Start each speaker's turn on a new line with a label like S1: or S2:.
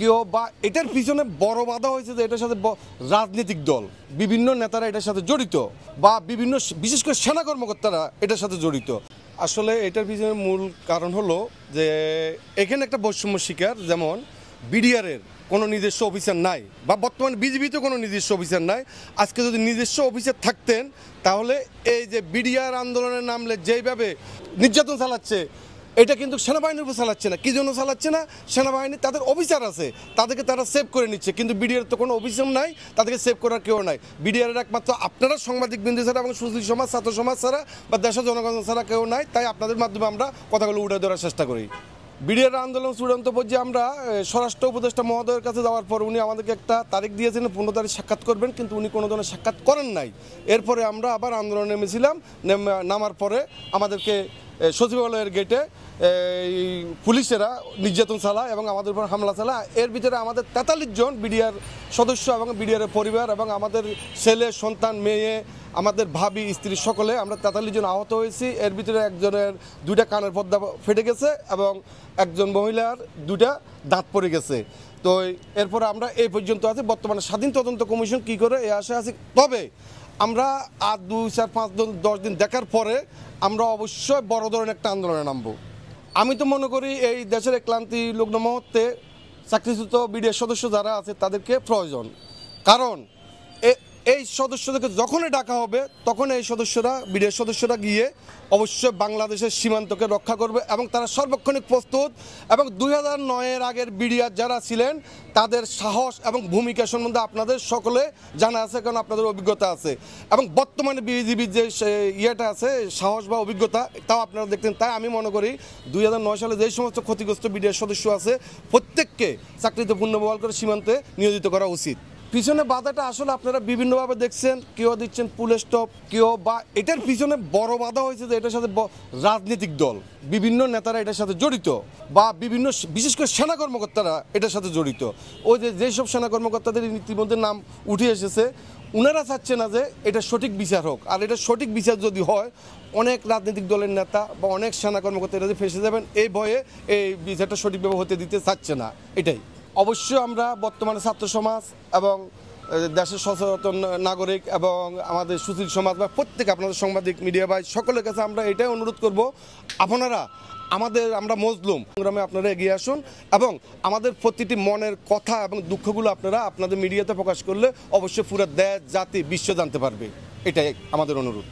S1: কেউ বা এটার পিছনে বড় বাধা হয়েছে যে এটার সাথে রাজনৈতিক দল বিভিন্ন নেতারা এটার সাথে জড়িত বা বিভিন্ন বিশেষ করে সেনা কর্মকর্তারা এটার সাথে জড়িত। আসলে এটার পিছনে মূল কারণ হলো যে এখানে একটা বৈষম্য শিকার, যেমন বিডিআরের কোনো নিজস্ব অফিসার নাই বা বর্তমানে বিজিবিতে কোনো নিজস্ব অফিসার নাই। আজকে যদি নিজস্ব অফিসার থাকতেন তাহলে এই যে বিডিআর আন্দোলনের নামলে যেইভাবে নির্যাতন চালাচ্ছে এটা কিন্তু সেনাবাহিনীর উপর চালাচ্ছে না। কী জন্য চালাচ্ছে না? সেনাবাহিনী তাদের অফিসার আছে, তাদেরকে তারা সেভ করে নিচ্ছে, কিন্তু বিডিআর তো কোনো অফিসার নাই, তাদেরকে সেভ করার কেউ নাই। বিডিআরের একমাত্র আপনারা সাংবাদিকবৃন্দ ছাড়া এবং সুশীল সমাজ, ছাত্র সমাজ ছাড়া বা দেশের জনগণ ছাড়া কেউ নাই। তাই আপনাদের মাধ্যমে আমরা কথাগুলো উঠে ধরার চেষ্টা করি। বিডিআর আন্দোলন চূড়ান্ত পর্যায়ে আমরা স্বরাষ্ট্র উপদেষ্টা মহোদয়ের কাছে যাওয়ার পর উনি আমাদেরকে একটা তারিখ দিয়েছেন, 15 তারিখ সাক্ষাৎ করবেন, কিন্তু উনি কোনো ধরনের সাক্ষাৎ করেন নাই। এরপরে আমরা আবার আন্দোলনে নেমেছিলাম। নামার পরে আমাদেরকে সচিবালয়ের গেটে পুলিশেরা নির্যাতন চালায় এবং আমাদের উপর হামলা চালায়। এর ভিতরে আমাদের 43 জন বিডিআর সদস্য এবং বিডিআরের পরিবার এবং আমাদের ছেলে, সন্তান, মেয়ে, আমাদের ভাবি, স্ত্রী সকলে আমরা 43 জন আহত হয়েছি। এর ভিতরে একজনের 2টা কানের পর্দা ফেটে গেছে এবং একজন মহিলার 2টা দাঁত পড়ে গেছে। তো এরপরে আমরা এই পর্যন্ত আছি। বর্তমানে স্বাধীন তদন্ত কমিশন কী করে এই আশা আছি। তবে আমরা আর 2, 4, 5, 10 দিন দেখার পরে আমরা অবশ্যই বড় ধরনের একটা আন্দোলনে নামবো। আমি তো মনে করি এই দেশের ক্লান্তি লগ্ন মুহূর্তে চাকরিচ্যুত বিডিআর সদস্য যারা আছে তাদেরকে প্রয়োজন, কারণ এই সদস্যদেরকে যখনই ডাকা হবে তখন এই সদস্যরা, বিডিআর সদস্যরা গিয়ে অবশ্যই বাংলাদেশের সীমান্তকে রক্ষা করবে এবং তারা সর্বক্ষণিক প্রস্তুত। এবং 2009-এর আগের বিডিআর যারা ছিলেন তাদের সাহস এবং ভূমিকা সম্বন্ধে আপনাদের সকলে জানা আছে, কারণ আপনাদের অভিজ্ঞতা আছে। এবং বর্তমানে বিজিবির যে ইয়েটা আছে, সাহস বা অভিজ্ঞতা, তাও আপনারা দেখতেন। তাই আমি মনে করি 2009 সালে যেই সমস্ত ক্ষতিগ্রস্ত বিডিআর সদস্য আছে প্রত্যেককে চাকরিতে পুনর্বহাল করে সীমান্তে নিয়োজিত করা উচিত। পিছনে বাধাটা আসলে আপনারা বিভিন্নভাবে দেখছেন, কেউ দিচ্ছেন ফুল স্টপ, কেউ বা এটার পিছনে বড় বাধা হয়েছে যে এটার সাথে রাজনৈতিক দল বিভিন্ন নেতারা এটার সাথে জড়িত বা বিভিন্ন বিশেষ করে সেনা কর্মকর্তারা এটার সাথে জড়িত। ওই যেসব সেনা কর্মকর্তাদের ইতিমধ্যে নাম উঠে এসেছে, ওনারা চাচ্ছে না যে এটা সঠিক বিচার হোক। আর এটা সঠিক বিচার যদি হয় অনেক রাজনৈতিক দলের নেতা বা অনেক সেনা কর্মকর্তা এটা ফেসে যাবেন, এই ভয়ে এই বিচারটা সঠিকভাবে হতে দিতে চাচ্ছে না। এটাই অবশ্যই আমরা বর্তমানে ছাত্র সমাজ এবং দেশের সচেতন নাগরিক এবং আমাদের সুশীল সমাজ বা প্রত্যেক আপনাদের সাংবাদিক মিডিয়া ভাই সকলের কাছে আমরা এটাই অনুরোধ করব, আপনারা আমরা মজলুম সংগ্রামে আপনারা এগিয়ে আসুন এবং আমাদের প্রতিটি মনের কথা এবং দুঃখগুলো আপনারা আপনাদের মিডিয়াতে প্রকাশ করলে অবশ্যই পুরো দেশ, জাতি, বিশ্ব জানতে পারবে। এটাই আমাদের অনুরোধ।